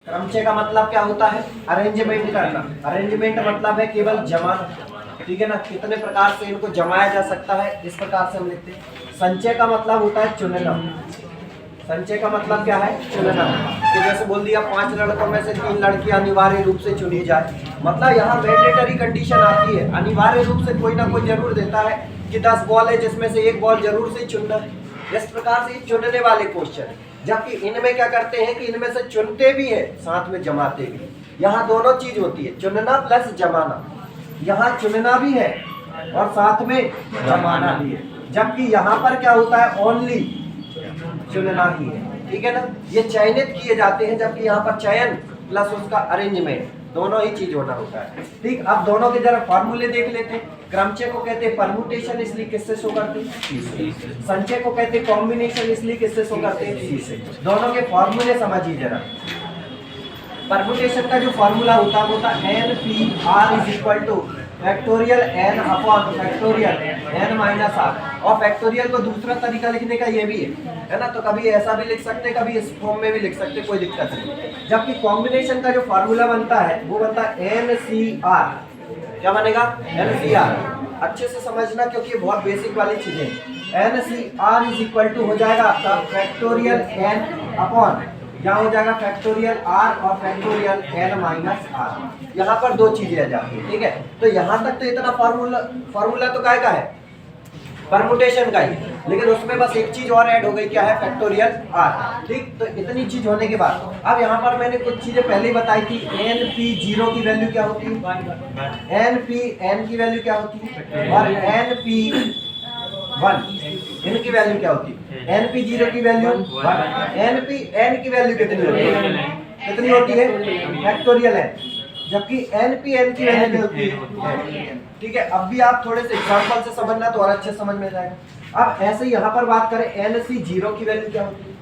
क्रमचय का मतलब क्या होता है? अरेंजमेंट करना। अरेंजमेंट मतलब है केवल जमाना, ठीक है ना, कितने प्रकार से इनको जमाया जा सकता है, इस प्रकार से हम लिखते हैं। संचय का मतलब होता है चुनना। संचय का मतलब क्या है? चुनना। कि जैसे बोल दिया 5 लड़कों में से 3 लड़की अनिवार्य रूप से चुनी जाए, मतलब यहाँ मैंडेटरी कंडीशन आती है, अनिवार्य रूप से कोई ना कोई जरूर देता है कि 10 बॉल है जिसमें से एक बॉल जरूर से चुनना है। इस प्रकार से चुनने वाले क्वेश्चन, जबकि इनमें क्या करते हैं कि इनमें से चुनते भी है साथ में जमाते भी। यहाँ दोनों चीज होती है, चुनना प्लस जमाना। यहाँ चुनना भी है और साथ में जमाना भी है, जबकि यहाँ पर क्या होता है? ओनली चुनना ही है, ठीक है ना। ये चयनित किए जाते हैं, जबकि यहाँ पर चयन प्लस उसका अरेंजमेंट दोनों ही चीज होना होता है। ठीक, अब दोनों के जरा फॉर्मूले देख लेते हैं। क्रमचय को कहते हैं परमुटेशन, इसलिए किससे शो करते हैं? सी से। संचय को कहते हैं कॉम्बिनेशन, इसलिए किससे शो करते हैं? सी से। दोनों के फॉर्मूले समझिए जरा। परमुटेशन का जो फॉर्मूला होता है वो होता है NPR is equal two factorial n upon factorial n minus r। और फैक्टोरियल को दूसरा तरीका लिखने का ये भी है ना, तो कभी ऐसा भी लिख सकते, कभी इस फॉर्म में भी लिख सकते, कोई दिक्कत नहीं। जबकि कॉम्बिनेशन का जो फॉर्मूला बनता है वो बनता है NCR। क्या बनेगा? NCR। अच्छे से समझना क्योंकि ये बहुत बेसिक वाली चीजें हैं। NCR इज इक्वल टू हो जाएगा आपका फैक्टोरियल n अपॉन, यहाँ हो जाएगा फैक्टोरियल r और फैक्टोरियल n माइनस r। यहाँ पर दो चीजें आ जाती है, ठीक है। तो यहाँ तक तो इतना फॉर्मूला तो काय का है? परमुटेशन का ही, लेकिन उसमें बस एक चीज और ऐड हो गई, क्या है? Factorial r। ठीक, तो इतनी चीज होने के बाद अब यहाँ पर मैंने कुछ चीजें पहले ही बताई थी। NP0 की वैल्यू क्या होती है? NPN की वैल्यू क्या होती है? और NP1 इनकी वैल्यू क्या होती है? NP0 की वैल्यू 1, NPN की वैल्यू कितनी होती है? कितनी होती है? फैक्टोरियल है। जबकि NPN की वैल्यू क्या होती है? ठीक है, अब भी आप थोड़े से एग्जांपल से समझना तो और अच्छे समझ में जाएगा। अब ऐसे ही यहाँ पर बात करें, NC0 की वैल्यू क्या होती है?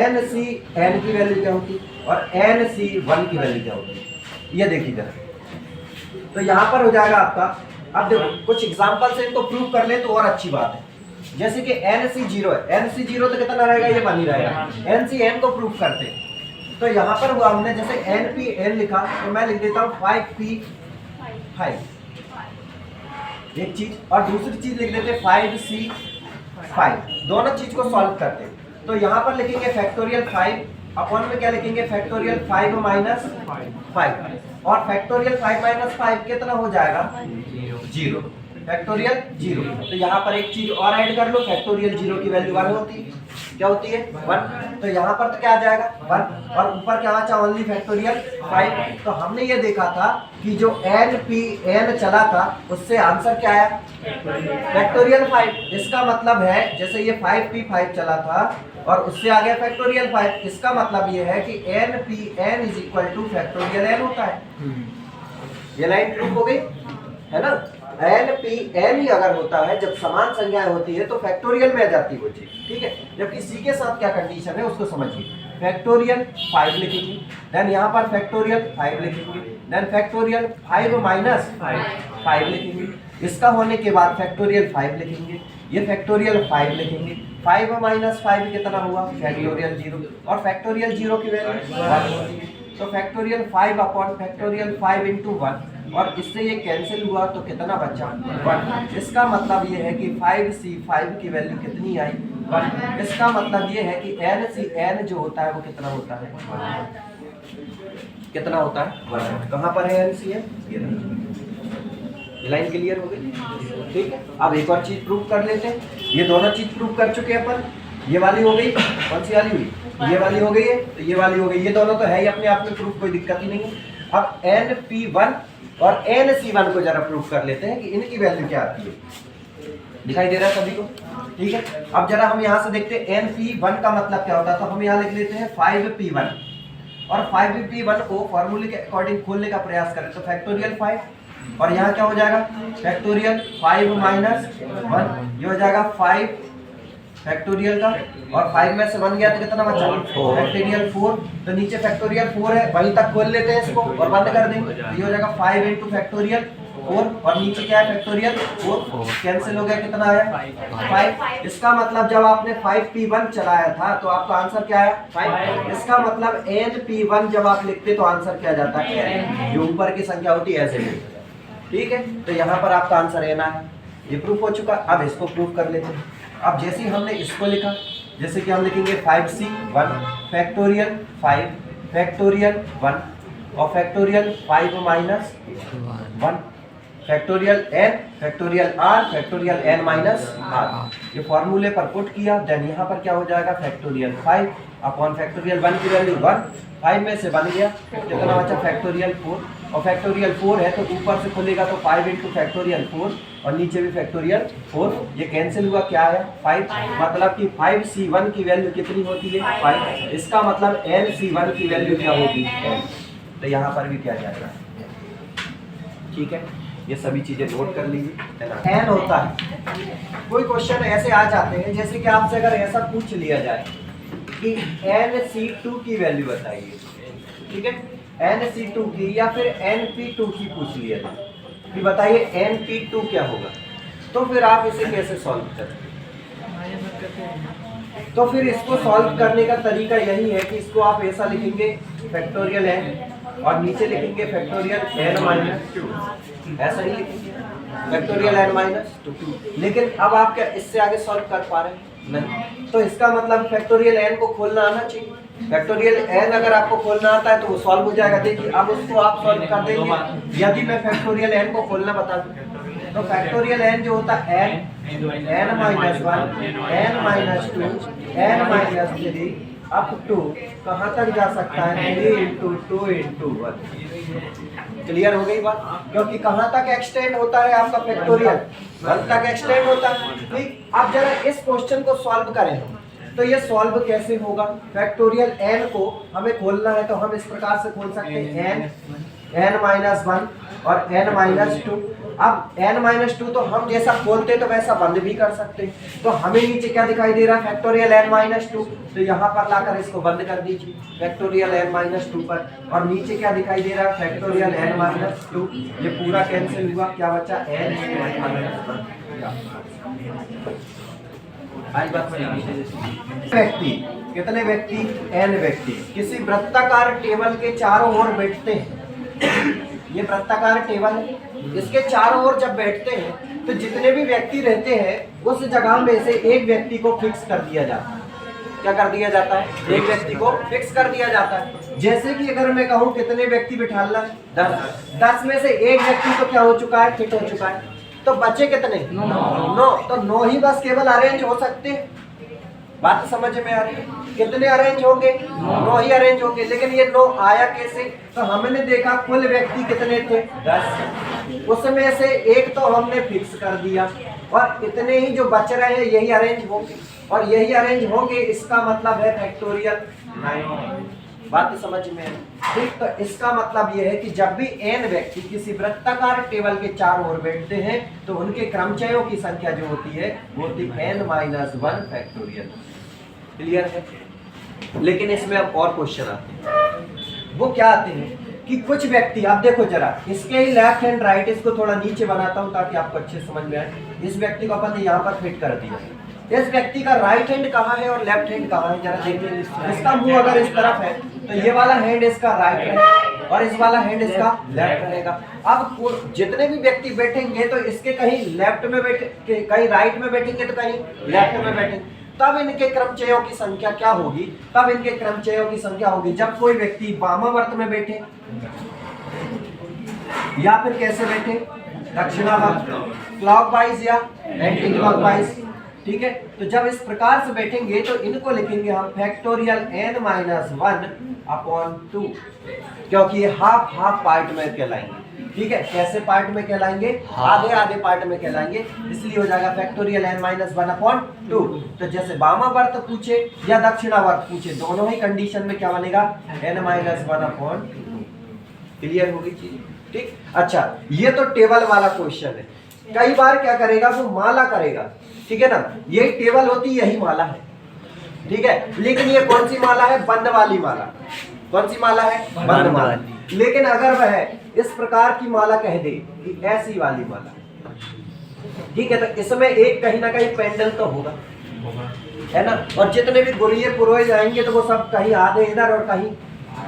NCN की वैल्यू क्या होती है? और NC1 की वैल्यू क्या होती है? ये देखिए जरा। तो यहाँ पर हो जाएगा आपका, अब देखो कुछ एग्जांपल से इनको प्रूव कर ले तो और अच्छी बात है। जैसे कि NC0 है, NC0 तो कितना रहेगा? ये बनी रहेगा। NCN को प्रूव करते हैं, तो यहाँ पर हुआ हमने जैसे NPN लिखा तो मैं लिख देता हूँ 5P5 एक चीज, और दूसरी चीज लिख लेते 5C5। दोनों चीज को सॉल्व करते हैं, तो यहाँ पर लिखेंगे फैक्टोरियल 5 अपॉन में क्या लिखेंगे? फैक्टोरियल 5 माइनस 5, और फैक्टोरियल 5 माइनस 5 कितना हो जाएगा? 0। फैक्टोरियल 0। तो यहाँ पर एक चीज और ऐड कर लो, फैक्टोरियल 0 की वैल्यू 1 होती है। क्या होती है? 1। तो यहाँ पर तो क्या आ जाएगा? 1, और ऊपर क्या बचा? Only factorial 5। तो हमने ये देखा था कि जो NPN चला था उससे आंसर क्या आया? फैक्टोरियल 5। इसका मतलब है जैसे ये 5P5 चला था और उससे आ गया फैक्टोरियल 5, इसका मतलब ये है कि NPN is equal two factorial n होता है। ये लाइन प्रूफ हो गई है ना। NPN ही अगर होता है, जब समान संख्याएं होती है तो फैक्टोरियल में आ जाती है वो चीज, ठीक है। जबकि सी के साथ क्या कंडीशन है उसको समझिए। फैक्टोरियल 5 लिखेंगे, देन यहाँ पर फैक्टोरियल 5 लिखेंगे, देन फैक्टोरियल 5 माइनस 5 लिखेंगे। इसका होने के बाद फैक्टोरियल 5 लिखेंगे, ये फैक्टोरियल 5 लिखेंगे। 5 माइनस 5 कितना हुआ? फैक्टोरियल 0, और फैक्टोरियल 0 की वैल्यू 1 होती है। तो फैक्टोरियल 5 अपॉन फैक्टोरियल 5 इंटू 1, और इससे ये कैंसिल हुआ तो कितना बचा? 1। इसका मतलब ये है कि 5C5 की वैल्यू कितनी आई? 1। इसका मतलब ये है कि NCN जो होता है वो कितना होता है? 1। कितना होता है? 1। कहाँ पर है NCN? ये लाइन क्लियर हो गई, ठीक है। अब एक और चीज प्रूव कर लेते हैं। ये दोनों चीज प्रूव कर चुके हैं अपन। ये वाली हो गई, कौन सी वाली हुई? ये वाली हो गई है, तो ये वाली हो गई। ये दोनों तो है ही अपने आप में प्रूफ, कोई दिक्कत ही नहीं है। अब NP1 और NC1 को जरा प्रूफ कर लेते हैं कि इनकी वैल्यू क्या आती है। दिखाई दे रहा है सभी को? ठीक है। अब जरा हम यहाँ से देखते हैं NP1 का मतलब क्या होता है, तो हम यहाँ लिख लेते हैं 5P1, और 5P1 को फॉर्मूले के अकॉर्डिंग खोलने का प्रयास करें तो फैक्टोरियल 5, और यहाँ क्या हो जाएगा? फैक्टोरियल 5 माइनस 1, ये हो जाएगा 5 फैक्टोरियल का, और 5 में से 1 गया तो कितना बचा? फैक्टोरियल 4। तो नीचे फैक्टोरियल 4 है, वहीं तक खोल लेते हैं इसको और बंद कर देंगे। ये हो जाएगा 5 इंटू फैक्टोरियल 4 और नीचे क्या है फैक्टोरियल 4 कैंसिल हो गया, कितना आया 5। इसका मतलब जब आपने 5p1 चलाया था तो आपका आंसर क्या है 5। इसका मतलब np1 जब आप लिखते तो आंसर क्या जाता है, ये ऊपर की संख्या होती है ऐसे लिखते हैं, ठीक है। तो यहाँ पर आपका आंसर n है, ये प्रूफ हो चुका। अब इसको प्रूफ कर लेते हैं। अब जैसे ही हमने इसको लिखा, जैसे कि हम लिखेंगे 5c1 फैक्टोरियल 5 फैक्टोरियल 1 और factorial 5 minus 1 factorial n factorial r factorial n minus r, ये फॉर्मूले पर पुट किया। देन यहाँ पर क्या हो जाएगा फैक्टोरियल 5 अपॉन फैक्टोरियल 1 की वैल्यू 1, 5 में से बन गया, कितना बचा फैक्टोरियल 4 और फैक्टोरियल 4 है तो ऊपर से खुलेगा तो 5 इंटू फैक्टोरियल 4 और नीचे भी फैक्टोरियल 4, ये कैंसिल हुआ, क्या है 5। मतलब कि 5c1 की वैल्यू कितनी होती है 5। इसका मतलब nc1 की वैल्यू क्या होगी n। तो यहाँ पर भी क्या जाएगा, ठीक है। ये सभी चीजें नोट कर लीजिए। n होता है, कोई क्वेश्चन ऐसे आ जाते हैं जैसे कि आपसे अगर ऐसा पूछ लिया जाए कि nc2 की वैल्यू बताइए, ठीक है, nc2 की या फिर np2 की पूछ लिया जाए कि बताइए np2 क्या होगा, तो फिर आप इसे कैसे सॉल्व करेंगे। तो फिर इसको सॉल्व करने का तरीका यही है कि इसको आप ऐसा लिखेंगे फैक्टोरियल n और नीचे लिखेंगे फैक्टोरियल n माइनस 2, ऐसा ही लिखेंगे फैक्टोरियल n माइनस 2। लेकिन अब आप क्या इससे आगे सॉल्व कर पा रहे हैं, नहीं। तो इसका मतलब फैक्टोरियल n को खोलना आना चाहिए। फैक्टोरियल n अगर आपको खोलना आता है तो वो सॉल्व हो जाएगा। देखिए अब उसको आप सॉल्व कर देंगे। यदि मैं फैक्टोरियल n को खोलना बता दूं तो फैक्टोरियल n जो होता है n minus 1 n minus 2 n minus 3 up to कहाँ तक जा सकता है 3 इंटू 2 इंटू 1। क्लियर हो गई बात, क्योंकि कहाँ तक एक्सटेंड होता है आपका फैक्टोरियल 1 तक एक्सटेंड होता है, ठीक। अब जरा इस क्वेश्चन को सॉल्व करें तो ये सॉल्व कैसे होगा। फैक्टोरियल n को हमें खोलना है तो हम इस प्रकार से खोल सकते हैं n माइनस 1 और n माइनस 2। अब n माइनस 2 तो हम जैसा खोलते तो वैसा बंद भी कर सकते हैं। तो हमें नीचे क्या दिखाई दे रहा है फैक्टोरियल n माइनस 2, तो यहाँ पर लाकर इसको बंद कर दीजिए फैक्टोरियल n माइनस 2 पर, और नीचे क्या दिखाई दे रहा है फैक्टोरियल n माइनस 2। ये पूरा कैंसिल हुआ, क्या बचा n माइनस 1। व्यक्ति, कितने व्यक्ति n व्यक्ति किसी वृत्ताकार टेबल के चारों ओर बैठते हैं। ये वृत्ताकार टेबल है, इसके चारों ओर जब बैठते हैं तो जितने भी व्यक्ति रहते हैं उस जगह में से एक व्यक्ति को फिक्स कर दिया जाता है। क्या कर दिया जाता है, एक व्यक्ति को फिक्स कर दिया जाता है। जैसे कि अगर मैं कहूँ कितने व्यक्ति बिठाना है 10 में से एक व्यक्ति तो क्या हो चुका है, फिट हो चुका है, तो बचे कितने 9। तो 9 ही बस केवल अरेंज हो सकते हैं। बात समझ में आ रही है, कितने अरेंज होंगे 9 ही अरेंज होंगे। लेकिन ये 9 आया कैसे, तो हमने देखा कुल व्यक्ति कितने थे 10, उसमें से एक तो हमने फिक्स कर दिया और इतने ही जो बच रहे हैं यही अरेंज होंगे और यही अरेंज होंगे, इसका मतलब है फैक्टोरियल 9। बात समझ में है, ठीक। तो इसका मतलब यह है कि जब भी n व्यक्ति किसी वृत्ताकार टेबल के चारों ओर बैठते हैं तो उनके क्रमचयों की संख्या जो होती है वो होती है n माइनस 1 फैक्टोरियल। क्लियर है। लेकिन इसमें अब और क्वेश्चन आते हैं, वो क्या आते हैं कि कुछ व्यक्ति, आप देखो जरा इसके ही लेफ्ट हैंड राइट, इसको थोड़ा नीचे बनाता हूं ताकि आपको अच्छे समझ में आए। इस व्यक्ति को अपन ने यहाँ पर फिट कर दिया, इस व्यक्ति का राइट हैंड कहाँ है और लेफ्ट हैंड कहाँ है, जरा देखिए। इसका मुंह अगर इस तरफ है तो ये वाला हैंड इसका राइट है और इस वाला हैंड इसका लेफ्ट रहेगा। अब जितने भी व्यक्ति बैठेंगे तो इसके कहीं लेफ्ट में बैठे, कहीं राइट में बैठेंगे तो कहीं लेफ्ट में बैठेंगे, तब इनके क्रमचयों की संख्या क्या होगी, तब इनके क्रमचयों की संख्या होगी जब कोई व्यक्ति वामावर्त में बैठे या फिर कैसे बैठे दक्षिणावर्त, क्लॉकवाइज या एंटी क्लॉकवाइज, ठीक है। तो जब इस प्रकार से बैठेंगे तो इनको लिखेंगे हम फैक्टोरियल n माइनस 1 अपॉन 2, क्योंकि ये हाफ हाफ पार्ट में कहलाएंगे, ठीक है। कैसे पार्ट में कहलाएंगे, आधे आधे पार्ट में कहलाएंगे, इसलिए हो जाएगा फैक्टोरियल n माइनस 1 अपॉन 2। तो जैसे वामावर्त पूछे या दक्षिणावर्त पूछे, दोनों ही कंडीशन में क्या बनेगा n माइनस 1 अपॉन 2। क्लियर होगी चीज, ठीक। अच्छा, ये तो टेबल वाला क्वेश्चन है। कई बार क्या करेगा वो माला करेगा, ठीक है ना, यही टेबल होती यही माला है, ठीक है। लेकिन ये कौन सी माला है, बंद वाली माला। कौन सी माला है, बंद माला। लेकिन अगर वह इस प्रकार की माला कह दे कि ऐसी वाली माला, ठीक है, तो इसमें एक कहीं ना कहीं पेंडल तो होगा, है ना। और जितने भी गुरुए पुरोहित आएंगे तो वो सब कहीं आधे इधर और कहीं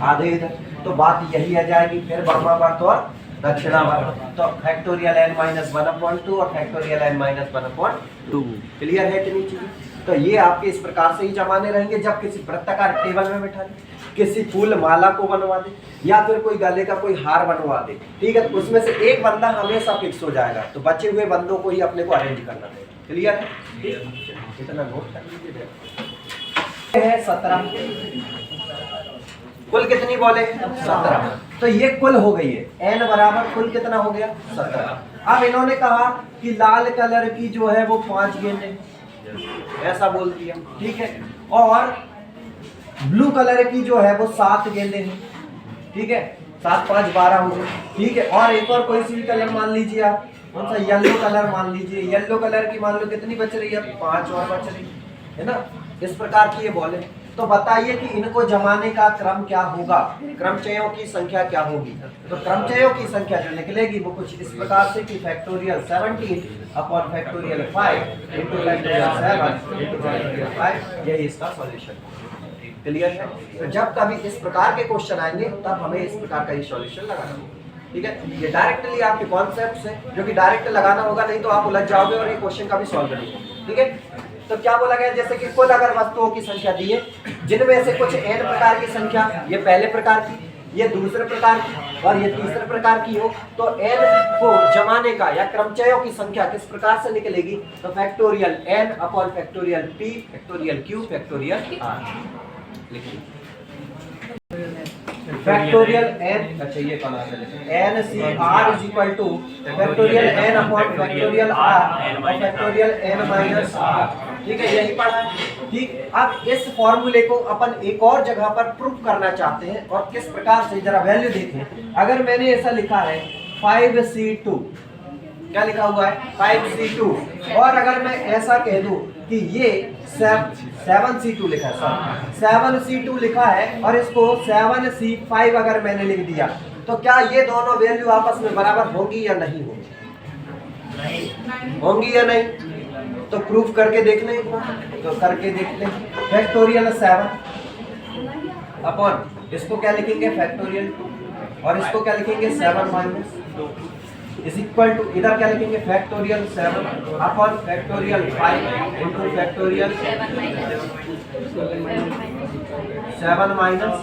आधे इधर, तो बात यही आ जाएगी फिर वामावर्त और दक्षिणावर्त। तो फैक्टोरियल n माइनस 1/2 और फैक्टोरियल n माइनस 1/2। क्लियर है कि नहीं चीज? तो ये आपके इस प्रकार से ही जमाने रहेंगे जब किसी वृत्ताकार टेबल में बैठा दे, किसी फूल माला को बनवा दे, या फिर कोई गले का कोई हार बनवा दे, ठीक है, तो उसमें से एक बंदा हमेशा फिक्स हो जाएगा, तो बचे हुए बंदों को ही अपने को अरेंज करना पड़ेगा। क्लियर है? इतना नोट कर लीजिए। है 17, कुल कितनी बोले? 17। तो ये कुल हो गई है n बराबर कुल कितना हो गया? 17। अब इन्होंने कहा कि लाल कलर की जो है वो 5 गेंदें, ऐसा बोल दिया, ठीक है, और ब्लू कलर की जो है वो 7 गेंदें हैं, ठीक है, 7 5 12 हो गए, ठीक है, और एक और कोई सी भी कलर मान लीजिए आप, कौन सा? येलो कलर मान लीजिए। येलो कलर की मान लो कितनी बच रही है? 5 और बच रही है ना। इस प्रकार की ये बॉल है। तो बताइए कि इनको जमाने का क्रम क्या होगा, क्रमचयों की संख्या क्या होगी? तो क्रमचयों की संख्या जो निकलेगी वो कुछ इस प्रकार से कि factorial 17 upon factorial 5 into factorial 7 into factorial 5, यही इसका सॉल्यूशन। क्लियर है? तो जब कभी इस प्रकार के क्वेश्चन आएंगे तब हमें इस प्रकार का ही सॉल्यूशन लगाना होगा, ठीक है। ये डायरेक्टली आपके कॉन्सेप्ट्स हैं जो कि डायरेक्ट लगाना होगा, नहीं तो आप उलझ जाओगे और ये क्वेश्चन का भी सॉल्व करेंगे, ठीक है। तो क्या बोला गया? जैसे कि कुल अगर वस्तुओं की संख्या दी है जिनमें से कुछ n प्रकार की संख्या, ये पहले प्रकार की, ये दूसरे प्रकार की और ये तीसरे प्रकार की हो, तो n को जमाने का या क्रमचयों की संख्या किस प्रकार से निकलेगी? तो factorial n upon factorial p factorial q factorial r लिखिए। फैक्टोरियल n, अच्छा ये कौन आता है? n c r is equal two factorial n upon factorial r और फैक्टोरियल n माइनस r, ठीक है, यही पढ़ा है, ठीक। अब इस फॉर्मूले को अपन एक और जगह पर प्रूफ करना चाहते हैं, और किस प्रकार से, जरा वैल्यू देखें। अगर मैंने ऐसा लिखा है 5c2, क्या लिखा हुआ है? 5c2, और अगर मैं ऐसा कह दूं कि ये 7c2 लिखा है, 7c2 लिखा है, और इसको 7c5 अगर मैंने लिख दिया, तो क्या ये दोनों वैल्यू आपस में बराबर होंगी या नहीं होंगी? होंगी या नहीं? तो प्रूफ करके देख लें, तो करके देख लें। फैक्टोरियल 7 अपॉन इसको क्या लिखेंगे? फैक्टोरियल 2, और इसको क्या लिखेंगे? 7 माइनस 2 इज इक्वल टू, इधर क्या लिखेंगे? Factorial 7 upon factorial 5 into factorial 7 minus,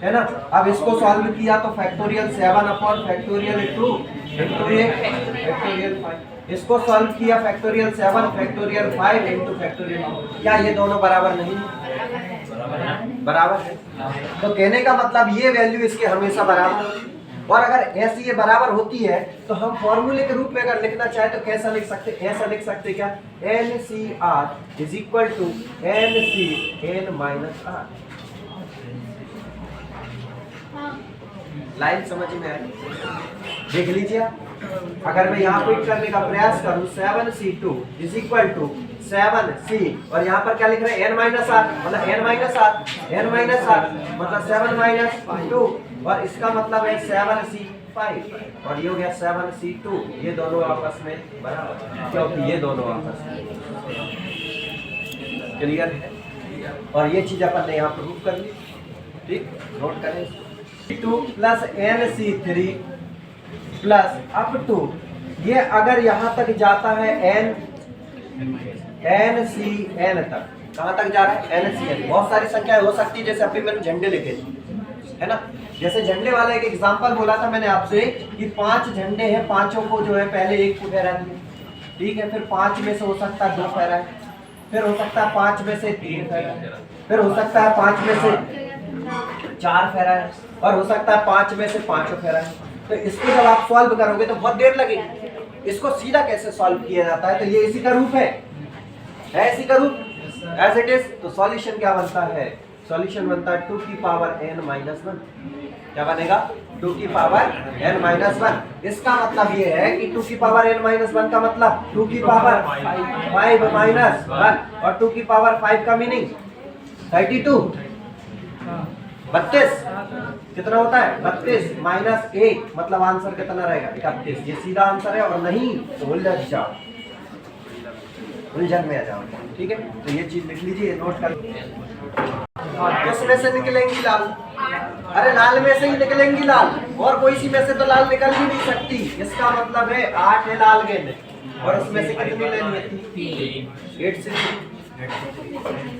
है ना। अब इसको सॉल्व किया तो फैक्टोरियल 7 अपॉन फैक्टोरियल 2 इंटू ये फैक्टोरियल 5, इसको सॉल्व किया फैक्टोरियल 7 फैक्टोरियल 5 इंटू फैक्टोरियल, क्या ये दोनों बराबर नहीं? बराबर है। तो कहने का मतलब ये वैल्यू इसके हमेशा बराबर, और अगर ऐसी ये बराबर होती है तो हम फॉर्मूले के रूप में अगर लिखना चाहे तो कैसा लिख सकते? ऐसा लिख सकते क्या? NCR is equal to NC n minus r। Line समझ में आई? देख लीजिए, अगर मैं यहाँ क्विक करने का प्रयास करूँ 7c2 is equal to 7c, और यहाँ पर क्या लिख रहे हैं? n माइनस r, मतलब n माइनस r मतलब 7 माइनस 2, और इसका मतलब है 7c5, और ये हो गया 7c2। ये दोनों आपस में बराबर, क्योंकि ये दोनों आपस में। क्लियर है? और ये चीज अपन ने यहाँ प्रूफ कर ली, ठीक, नोट करें। 2 plus NC3 plus up to, ये अगर यहाँ तक जाता है NCN तक, कहाँ तक जा रहा है? NCN। बहुत सारी संख्याएं हो सकती है, जैसे अभी मैंने झंडे लिखे थे, है ना। जैसे झंडे वाला एक एग्जांपल बोला था मैंने आपसे कि 5 झंडे हैं, पांचों को जो है पहले 1 को फहरा दिया, ठीक है, फिर 5 में से हो सकता है 2 फहराए, फिर हो सकता है 5 में से 3 फहराए, फिर हो सकता है 5 में से 4 फहराए, और हो सकता है 5 में से 5 फहराए। तो इसको जब आप सॉल्व करोगे तो बहुत देर लगेगी। इसको सीधा कैसे सॉल्व किया जाता है? तो ये इसी का रूप है इसी का रूप, एज इट इज। तो सॉल्यूशन क्या बनता है? सॉल्यूशन बनता है 2 की पावर n माइनस 1। क्या बनेगा? 2 की पावर n माइनस 1। इसका मतलब ये है कि 2 की पावर n माइनस 1 का मतलब 2 की पावर 5 माइनस 1, और 2 की पावर 5 का मीनिंग 32, 32 कितना होता है 32 माइनस 1 मतलब आंसर कितना रहेगा 31। ये सीधा आंसर है और नहीं तो उलझ जाओ, उलझन में आ जाओ। ठीक है, तो ये चीज लिख लीजिए, नोट कर। किसमें से निकलेंगी लाल? अरे लाल में से ही निकलेंगी लाल, और कोई सी में से तो लाल निकल ही नहीं सकती। इसका मतलब है 8 है लाल गेंद और उसमें से कितनी लेनी है 3।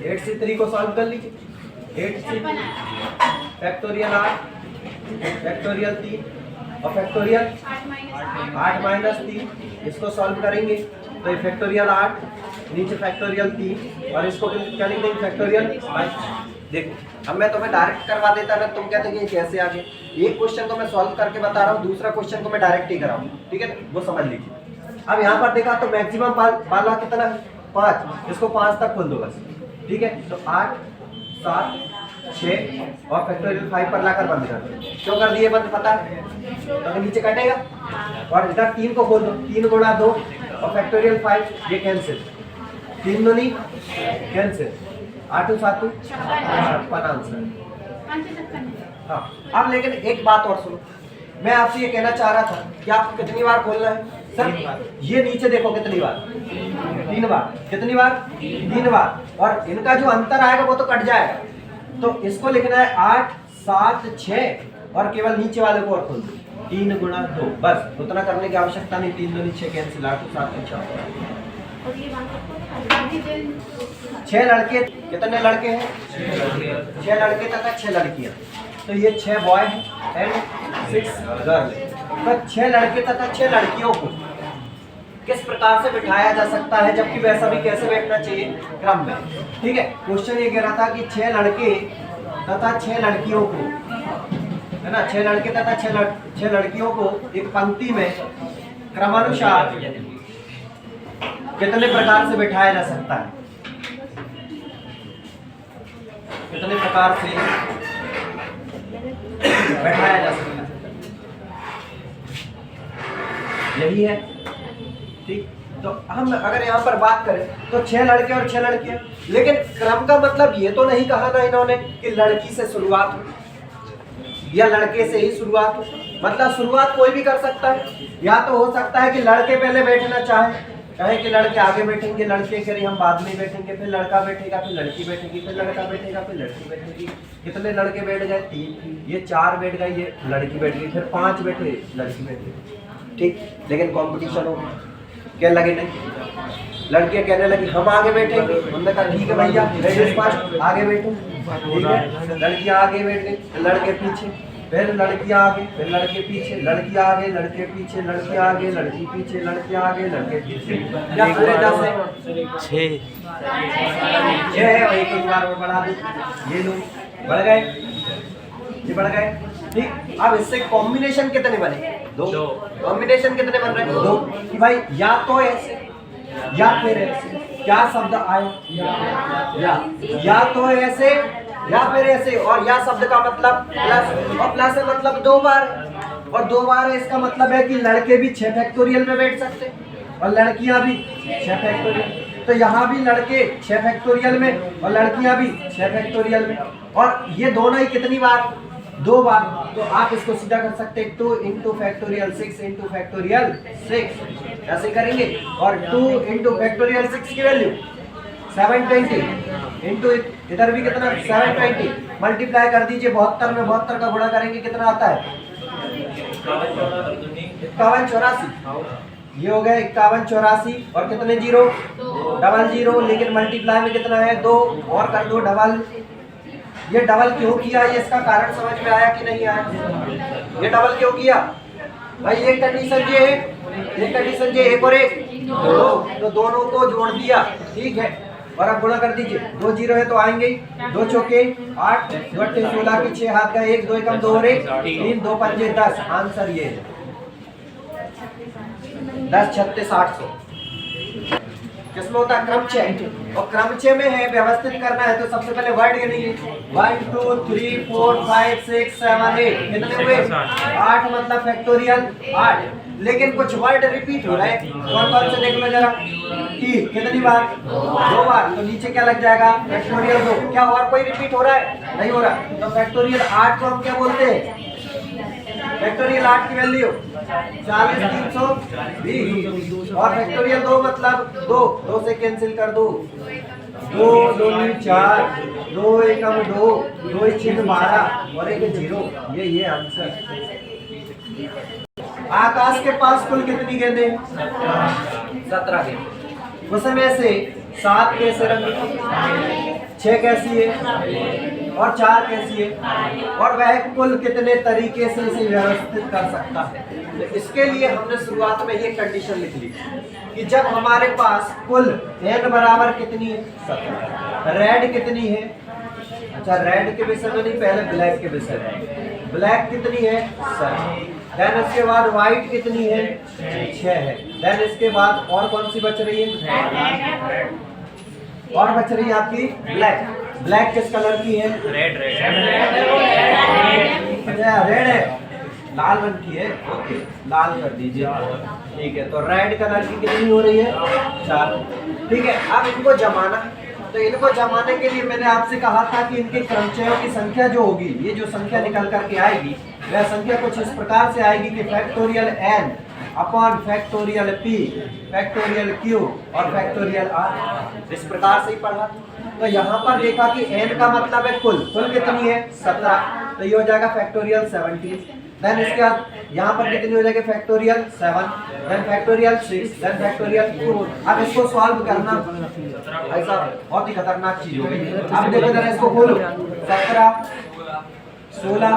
8 से 3 को सॉल्व कर लीजिए। 8 से फैक्टोरियल 8 फैक्टोरियल 3 और फैक्टोरियल 8 माइनस 3, इसको सॉल्व करेंगे तो ये फैक्टोरियल 8 नीचे फैक्टोरियल 3 और इसको क्या लिख देंगे फैक्टोरियल 5। देखो अब मैं तुम्हें डायरेक्ट करवा देता ना, तुम कहते कि कैसे आगे। एक क्वेश्चन तो मैं सॉल्व करके बता रहा हूँ, दूसरा क्वेश्चन को मैं डायरेक्ट ही कराऊँ। ठीक है, वो समझ लीजिए। अब यहाँ पर देखा तो मैक्सिमम वाला कितना 5, इसको 5 तक खोल दो बस। ठीक है, तो 8 7 6 और फैक्टोरियल 5 पर लाकर बंद कर दो। क्यों कर दिए बंद पता है? तो नीचे कटेगा और इधर 3 को खोल दो, 3 गुणा 2 और फैक्टोरियल 5 ये कैंसिल, 3 दूनी कैंसिल, 8 7 56 आंसर। हाँ, अब लेकिन एक बात और सुनो, मैं आपसे ये कहना चाह रहा था कि आपको कितनी बार खोलना है सर? ये नीचे देखो कितनी बार 3 बार। कितनी बार 3 बार, और इनका जो अंतर आएगा वो तो कट जाएगा। तो इसको लिखना है 8 7 6 और केवल नीचे वाले को और खोल दो 3 गुणा 2, बस उतना करने की आवश्यकता नहीं। 3 दूनी 6 कैंसिल, 8 7 6। 6 लड़के, कितने लड़के हैं 6 लड़के तथा 6 लड़कियां, तो ये 6 बॉय एंड 6 गर्ल। तो 6 लड़के तथा 6 लड़कियों को किस प्रकार से बिठाया जा सकता है, जबकि वैसा भी कैसे बैठना चाहिए क्रम में। ठीक है, क्वेश्चन ये कह रहा था कि 6 लड़के तथा 6 लड़कियों को, है ना, 6 लड़के तथा 6 लड़कियों को एक पंक्ति में क्रमानुसार कितने प्रकार से बिठाया जा सकता है, कितने प्रकार से बैठाया जा सकता है, यही है। ठीक, तो हम अगर यहाँ पर बात करें तो 6 लड़के और 6 लड़कियां, लेकिन क्रम का मतलब ये तो नहीं कहा ना इन्होंने कि लड़की से शुरुआत हो या लड़के से ही शुरुआत हो। मतलब शुरुआत कोई भी कर सकता है, या तो हो सकता है कि लड़के पहले बैठना चाहे कि लड़के आगे बैठेंगे, लड़के कह हम बाद में बैठेंगे, फिर लड़का बैठेगा, फिर लड़की बैठेगी, फिर लड़का बैठेगा, फिर लड़की बैठेगी। कितने लड़के बैठ गए 3, ये 4 बैठ गए, ये लड़की बैठ गई, फिर 5 बैठे लड़की बैठ गई। ठीक, लेकिन कंपटीशन हो क्या लगे नहीं, लड़कियां कहने लगी हम आगे बैठेंगे, उन्होंने कहा ठीक है भैया लेडीज फर्स्ट आगे बैठो। ठीक है, लड़कियां आगे बैठ गई, लड़के पीछे, फिर लड़कियां आगे, फिर लड़के पीछे, लड़की आगे, लड़के पीछे, लड़की आगे, लड़की पीछे, लड़के आगे, लड़के पीछे। क्या पूरे 10 है? 6 है, और एक बार और बढ़ा दो, ये लो बढ़ गए, ये बढ़ गए। ठीक, अब इससे कॉम्बिनेशन कितने बने 2, कॉम्बिनेशन कितने बन रहे हैं 2, कि भाई या तो ऐसे या फिर ऐसे। क्या शब्द आया या तो ऐसे या फिर ऐसे, और या शब्द का मतलब प्लस, और प्लस है मतलब 2 बार, और 2 बार है इसका मतलब है कि लड़के भी 6 फैक्टोरियल में बैठ सकते और लड़कियां भी 6 फैक्टोरियल। तो यहाँ भी लड़के 6 फैक्टोरियल में और लड़कियां भी 6 फैक्टोरियल में, और ये दोनों ही कितनी बार 2 बार। तो आप इसको सीधा कर सकते हैं 2 इंटू फैक्टोरियल 6 इंटू फैक्टोरियल 6, ऐसे करेंगे। और 2 इंटू फैक्टोरियल 6 की वैल्यू 720 इंटू इधर भी कितना 720, मल्टीप्लाई कर दीजिए 72 में, 72 का गुणा करेंगे कितना आता है 51 84, ये हो गया 51 84, और कितने 0 00, लेकिन मल्टीप्लाई में कितना है 2, और कर दो डबल। ये डबल क्यों किया, ये इसका कारण समझ में आया कि नहीं आया? ये डबल क्यों किया भाई? एक कंडीशन ये है, एक कंडीशन ये, एक और एक 2, तो दोनों को जोड़ दिया। ठीक है, और अब गुणा कर दीजिए, 2 0 है तो आएंगे 2 चौके 8, 2 8 16 की 6 हाथ का 1, 2 एकम 2 और 1 3, 2 5 10। आंसर ये है 10 36 800। किसमें होता है क्रमचय, और क्रमचय में है व्यवस्थित करना है तो सबसे पहले वर्ड गिनेंगे 1 2 3 4 5 6 7 8, कितने हुए 8, मतलब फैक्टोरियल 8। लेकिन कुछ वर्ड रिपीट हो रहे हैं, कौन कौन से देख लो जरा। 3 कितनी बार? 2 बार। तो नीचे क्या लग जाएगा? फैक्टोरियल 2। क्या और कोई रिपीट हो रहा है? नहीं हो रहा। तो फैक्टोरियल 8 को हम क्या बोलते हैं? फैक्टोरियल 8 की वैल्यू 40 320 और फैक्टोरियल 2 मतलब 2 से कैंसिल कर दो। 2 2 4 2 1 2 2 6 12 और 1 0। ये आंसर। आकाश के पास कुल कितनी गेंदें? 17 गेंदें। उसमें से 7 कैसे रंगी, 6 कैसी है और 4 कैसी है, और वह कुल कितने तरीके से इसे व्यवस्थित कर सकता है। तो इसके लिए हमने शुरुआत में ये कंडीशन लिख ली कि जब हमारे पास कुल n बराबर कितनी है? 17। रेड कितनी है? अच्छा, रेड के विषय में नहीं, पहले ब्लैक के विषय में। ब्लैक कितनी है? 7। देन इसके बाद व्हाइट कितनी है? 6 है। देन इसके बाद और कौन सी बच रही है? और बच रही है आपकी ब्लैक। ब्लैक किस कलर की है? रेड है, लाल रंग की है। ओके, लाल कर दीजिए। ठीक है, तो रेड कलर की कितनी हो रही है? 4। ठीक है, अब इनको जमाना। तो इनको जमाने के लिए मैंने आपसे कहा था कि इनके क्रमचयों की संख्या जो होगी, ये जो संख्या निकल करके आएगी, वह संख्या कुछ इस प्रकार से आएगी कि factorial n upon factorial p factorial q और फैक्टोरियल r। इस प्रकार से ही पढ़ा। तो यहाँ पर देखा कि n का मतलब है कुल कितनी है? 17। तो ये हो जाएगा फैक्टोरियल 17। देन इसके बाद यहाँ पर कितनी हो जाएगी? Factorial 7, then factorial 6, then factorial 4। अब इसको सॉल्व करना ऐसा बहुत ही खतरनाक चीज हो गई। अब देखो जरा इसको खोलो। 17 16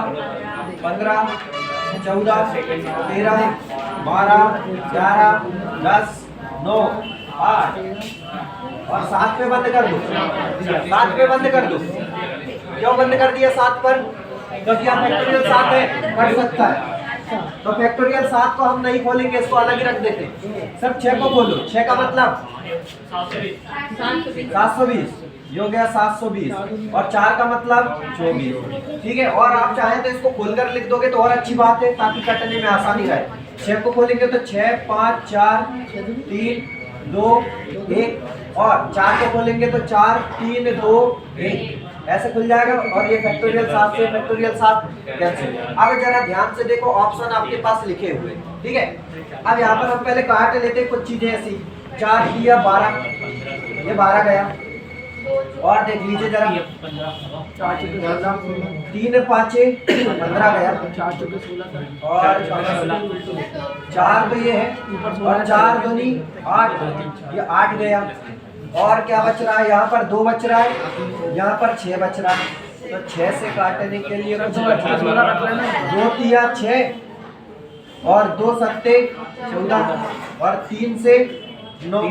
15 14 13 12 11 10 9 8 और 7 पे बंद कर दो। 7 पे बंद कर दो। क्यों बंद कर दिया 7 पर? क्योंकि यहाँ फैक्टोरियल 7 है, कर सकता है। तो फैक्टोरियल 7 को हम नहीं खोलेंगे, इसको अलग ही रख देते। सब 6 को खोलो। 6 का मतलब 720, ये हो गया 720 और 4 का मतलब 24। ठीक है, और आप चाहें तो इसको खोलकर लिख दोगे तो और अच्छी बात है, ताकि कटने में आसानी रहे। 6 को खोलेंगे तो 6 5 4 3 2 1 और 4 को खोलेंगे तो 4 3 2 1 ऐसे खुल जाएगा। और ये फैक्टोरियल 7 से फैक्टोरियल 7 कैंसिल। अब जरा ध्यान से देखो, ऑप्शन आपके पास लिखे हुए। ठीक है, अब यहाँ पर हम पहले काट लेते हैं कुछ चीजें ऐसी। 4 दिया 12, ये 12 गया। और देख लीजिए जरा, 3 5 15 गया और 4 तो ये है और 4 दूनी 8, ये 8 गया। और क्या बच रहा है? यहाँ पर 2 बच रहा है, यहाँ पर 6 बच रहा है। तो 6 से काटने के लिए 2 तिया 6 और 2 सत्ते 14 और 3 से 9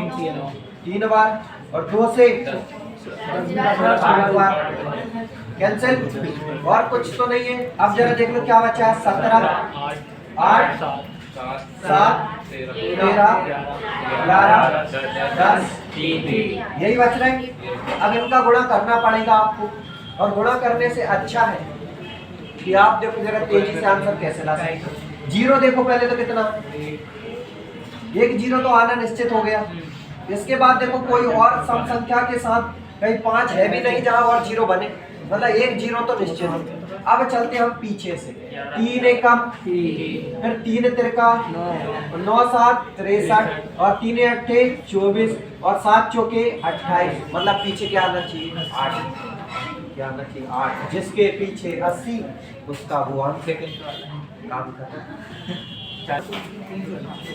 3 बार और 2 से 8 बार कैंसिल। और कुछ तो नहीं है। अब जरा देख लो क्या बचा है? 17 8 7 13 11 10 यही बच रहे हैं। अब इनका गुणा करना पड़ेगा आपको, और गुणा करने से अच्छा है कि आप देखो जरा तेजी से आंसर कैसे ला सकते। 0 देखो पहले तो कितना, 1 0 तो आना निश्चित हो गया। इसके बाद देखो कोई और सम संख्या के साथ कहीं 5 है भी नहीं जहां और 0 बने, मतलब 1 0 तो निश्चित है। अब चलते हम पीछे से। 3 एकम, फिर 3 तिरका 9 7 63 और 3 अट्ठे 24 और 7 चौके 28, मतलब पीछे क्या आना चाहिए? 8। क्या आना चाहिए? 8। जिसके पीछे 80 उसका वो अंक काम करता।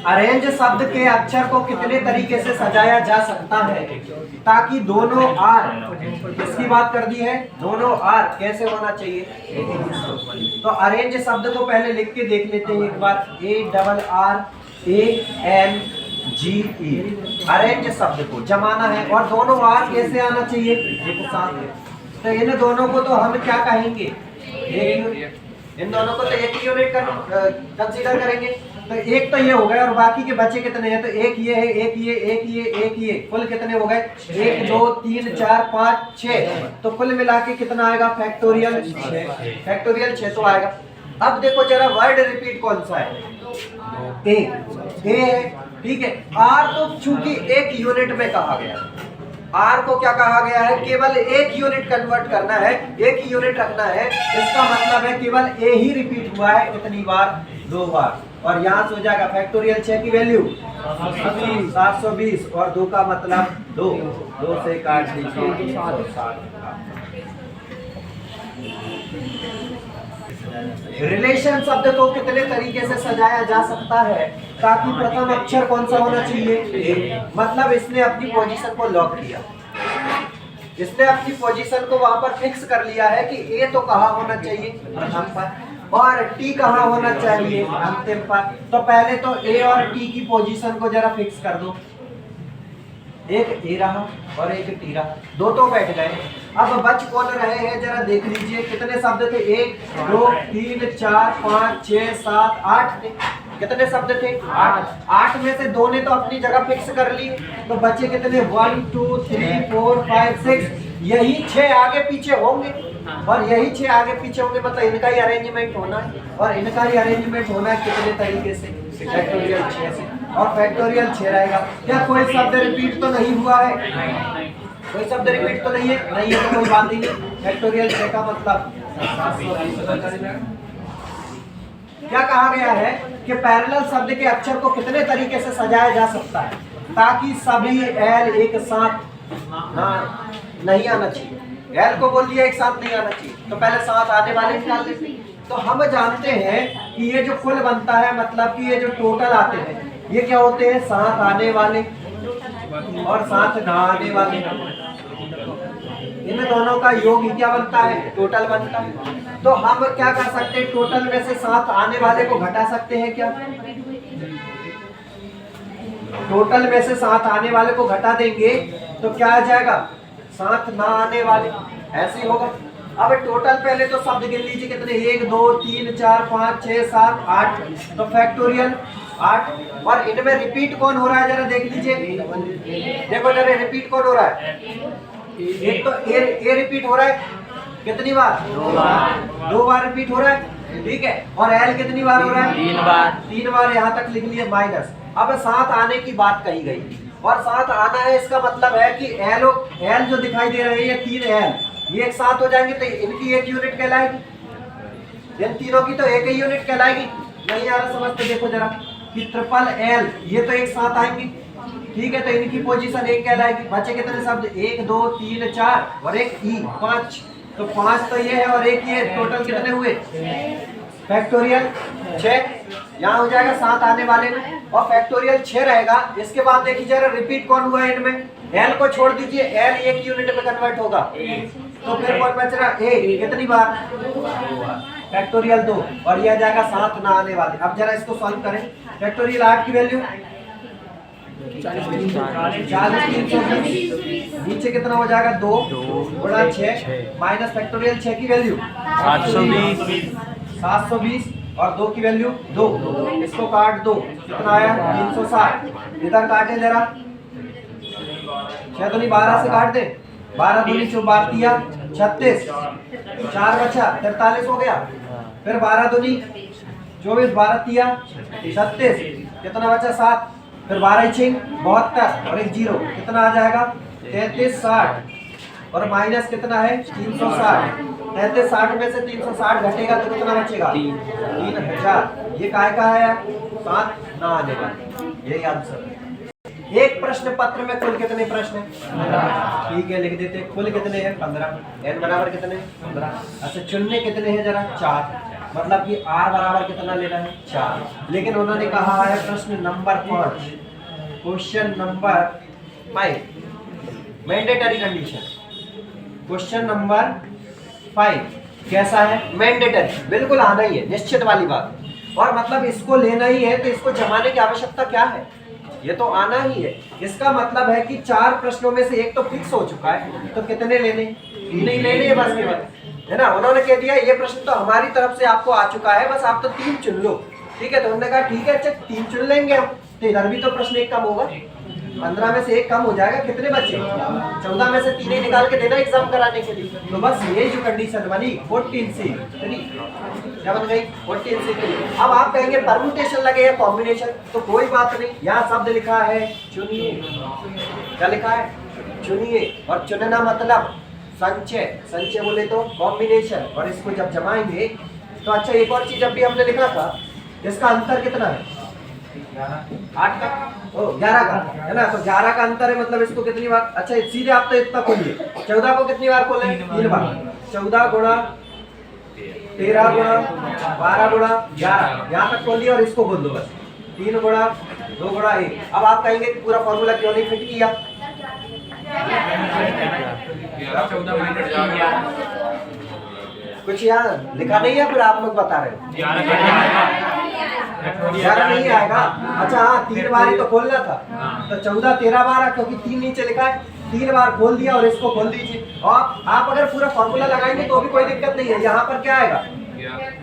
अरेंज शब्द के अक्षर को कितने तरीके से सजाया जा सकता है ताकि दोनों आर, किसकी बात कर दी है? दोनों आर कैसे होना चाहिए? तो अरेंज शब्द को पहले लिख के देख लेते हैं एक बार। ARRANGE। अरेंज शब्द को जमाना है और दोनों आर कैसे आना चाहिए? एक साथ। तो इन दोनों को तो हम क्या कहेंगे? इन दोनों को तो एक ही यूनिट कंसीडर करेंगे। तो एक तो ये हो गए और बाकी के बचे कितने हैं? तो एक ये है, एक ये, एक ये, एक ये, कुल कितने हो गए? 1 2 3 4 5 6। तो कुल मिला के कितना आएगा? फैक्टोरियल 6। फैक्टोरियल 6 तो आएगा। अब देखो जरा वर्ड रिपीट कौन सा है? ए है, ठीक है। आर तो चूंकि एक यूनिट में कहा गया, आर को क्या कहा गया है, केवल एक यूनिट कन्वर्ट करना है, एक ही यूनिट रखना है। इसका मतलब है केवल ए ही रिपीट हुआ है, कितनी बार, 2 बार। और यहाँ से हो जाएगा फैक्टोरियल 6 की वैल्यू 720 और 2 का मतलब 2 से काट दीजिए 160। रिलेशन शब्द को कितने तरीके से सजाया जा सकता है, ताकि प्रथम अक्षर कौन सा होना चाहिए, ए। मतलब इसने अपनी पोजीशन को लॉक किया, इसने अपनी पोजीशन को वहां पर फिक्स कर लिया है कि ए तो कहाँ होना चाहिए, प्रथम पर, और टी कहाँ होना चाहिए, अंतिम पर। तो पहले तो ए और टी की पोजीशन को जरा फिक्स कर दो, एक ए रहा और एक टी रहा, 2 तो बैठ गए। अब बच कौन रहे हैं जरा देख लीजिए, कितने शब्द थे, 1 2 3 4 5 6 7 8 थे। कितने शब्द थे, 8 में से 2 ने तो अपनी जगह फिक्स कर ली, तो बचे कितने, 1 2 3 4 5 6, यही 6 आगे पीछे होंगे, और यही 6 आगे पीछे होंगे, मतलब इनका ही अरेंजमेंट होना है, और इनका ही अरेंजमेंट होना है कितने तरीके से, फैक्टोरियल 6 से, और फैक्टोरियल 6 रहेगा। क्या कोई शब्द रिपीट तो नहीं हुआ है, कोई शब्द रिपीट तो नहीं है, नहीं है तो कोई बात नहीं है। फैक्टोरियल 6 का मतलब क्या कहा गया है कि पैरेलल शब्द के अक्षर को कितने तरीके से सजाया जा सकता है, ताकि सभी एल एक साथ नहीं आना चाहिए। एल को बोल दिया एक साथ नहीं आना चाहिए, तो पहले साथ आने वाले निकाल लेते। तो हम जानते हैं कि ये जो कुल बनता है, मतलब कि ये जो टोटल आते हैं, ये क्या होते हैं, साथ आने वाले और साथ ना आने वाले, इन दोनों का योग ही क्या बनता है, टोटल बनता है। तो हम क्या कर सकते हैं, टोटल में से साथ आने वाले को घटा सकते हैं क्या, टोटल में से साथ आने वाले को घटा देंगे तो क्या आ जाएगा, साथ ना आने वाले, ऐसे ही होगा। अब टोटल पहले तो शब्द गिन लीजिए कितने, 1 2 3 4 5 6 7 8, तो फैक्टोरियल 8। और इनमें रिपीट कौन हो रहा है जरा देख लीजिए, देखो जरा रिपीट कौन हो रहा है, एक तो ए रिपीट हो रहा है कितनी बार, 2 बार रिपीट हो रहा है, ठीक है। और एल कितनी बार हो रहा है, 3 बार, यहाँ तक लिख लिए माइनस। अब साथ आने की बात कही गई, और साथ आना है, इसका मतलब है कि एल जो दिखाई दे रहे हैं, ये 3 एल, ये एक साथ हो जाएंगे, तो इनकी एक यूनिट कहलाएगी, इन तीनों की तो एक ही यूनिट कहलाएगी। नहीं आ रहा समझ तो देखो जरा कि ट्रिपल एल, ये तो एक साथ आएंगे, ठीक है, तो इनकी पोजीशन 1 कहलाएगी। बचे कितने शब्द, 1 2 3 4 और एक ई 5, तो 5 तो ये है और एक ये, टोटल कितने हुए, फैक्टोरियल 6। यहाँ हो जाएगा साथ आने वाले में, और फैक्टोरियल 6 रहेगा। इसके बाद देखिए जरा रिपीट कौन हुआ है इनमें, एल को छोड़ दीजिए, एल एक यूनिट में कन्वर्ट होगा, तो फिर कौन बच रहा, ए कितनी बार, फैक्टोरियल 2, और यह जाएगा साथ ना आने वाले। अब जरा इसको सॉल्व करें, फैक्टोरियल 8 की वैल्यू 40 320, नीचे कितना हो जाएगा, 2 गुणा 6 माइनस फैक्टोरियल 6 की वैल्यू 720 और 2 की वैल्यू 2, इसको काट दो, कितना आया 360, इधर काटे जरा, 6 दूनी 12 से काट दे, 12 दूनी 12 36, 4 बचा 43 हो गया, फिर 12 दूनी 24, 12 36, कितना बचा 7, फिर 12 छिंग 72 और एक 0, कितना आ जाएगा 33 60, और माइनस कितना है 360, 33 60 में से 360 घटेगा तो कितना बचेगा 3000। ये काय का है, साथ ना आने वाला, यही आंसर। एक प्रश्न पत्र में कुल कितने प्रश्न हैं, ठीक है लिख देते, कुल कितने हैं 15, n बराबर कितने 15। अच्छा चुनने कितने हैं जरा 4, मतलब कि r बराबर कितना लेना है 4। लेकिन उन्होंने कहा है प्रश्न number 5, question number 5, mandatory condition, question number 5 कैसा है, मैंडेटरी, बिल्कुल आना ही है, निश्चित वाली बात। और मतलब इसको लेना ही है, तो इसको जमाने की आवश्यकता क्या है, ये तो आना ही है। इसका मतलब है कि 4 प्रश्नों में से एक तो फिक्स हो चुका है, तो कितने लेने, 3 ही लेने, बस के बाद है ना। उन्होंने कह दिया ये प्रश्न तो हमारी तरफ से आपको आ चुका है, बस आप तो 3 चुन लो, ठीक है। तो उन्होंने कहा ठीक है अच्छा 3 चुन लेंगे हम, तो इधर भी तो प्रश्न एक कम होगा, 15 में से एक कम हो जाएगा, कितने बचे? 14 में से 3 ही निकाल के देना एग्जाम कराने के लिए। तो बस ये जो कंडीशन बनी 14C3, क्या बन गई? 14C3। अब आप कहेंगे परम्यूटेशन लगे या कॉम्बिनेशन, तो कोई बात नहीं, यहाँ शब्द लिखा है चुनिए। क्या लिखा है? चुनिए। और चुनना मतलब संचय, संचय बोले तो कॉम्बिनेशन, और इसको जब जमाएंगे तो अच्छा एक और चीज अभी हमने लिखा था, इसका अंतर कितना है? 8 का, 11 का है ना, तो 11 का अंतर है, मतलब इसको कितनी बार, अच्छा सीधे आप तो इतना खोलिए, 14 को कितनी बार खोले? 3 बार। 14 गुणा 13 गुणा 12 गुणा 11, यहाँ तक खोल दिया, और इसको बोल दो बस 3 गुणा 2 गुणा 1। अब आप कहेंगे पूरा फॉर्मूला क्यों नहीं फिट किया? कुछ यहाँ लिखा नहीं है, फिर आप लोग बता रहे हो 11 नहीं आएगा। अच्छा हाँ, 3 बार ही तो खोलना था, तो 14 13 बार, क्योंकि 3 नीचे लिखा है, 3 बार खोल दिया, और इसको खोल दीजिए। और आप अगर पूरा फॉर्मूला लगाएंगे तो भी कोई दिक्कत नहीं है। यहाँ पर क्या आएगा?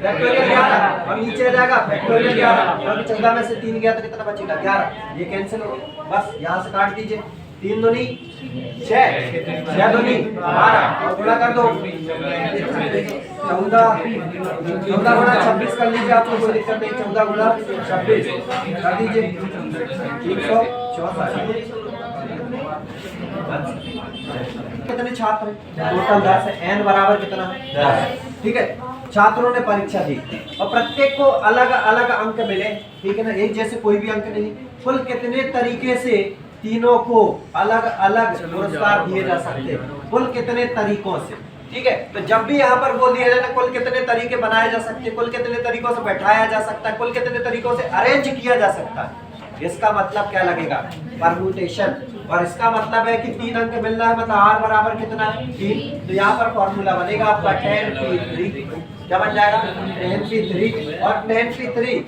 फैक्टोरियल 11, और नीचे जाएगा फैक्टोरियल 11, क्योंकि 14 में से 3 गया तो कितना बचेगा? 11। ये कैंसिल हो गया, बस यहाँ से काट दीजिए। 3 दूनी 6, 6 दूनी 12, और गुणा कर दो 14 गुणा 26 कर लीजिए, आपको कोई दिक्कत नहीं। 14 गुणा 26 कर दीजिए 364। कितने छात्र? टोटल 10 है। n बराबर कितना है? 10। ठीक है, छात्रों ने परीक्षा दी और प्रत्येक को अलग अलग अंक मिले, ठीक है ना, एक जैसे कोई भी अंक नहीं। कुल कितने तरीके से तीनों को अलग अलग पुरस्कार दिए जा सकते हैं? कुल कितने तरीकों से? ठीक है, तो जब भी यहाँ पर बोल दिया जाए ना कुल कितने तरीके बनाए जा सकते हैं, कुल कितने तरीकों से बैठाया जा सकता है, कुल कितने तरीकों से अरेंज किया जा सकता है, इसका मतलब क्या लगेगा? परम्यूटेशन। और इसका मतलब है कि 3 अंक मिल रहा है, मतलब r बराबर कितना है? 3। तो यहाँ पर फॉर्मूला बनेगा आपका 10p3। क्या बन जाएगा? 10p3। और 10p3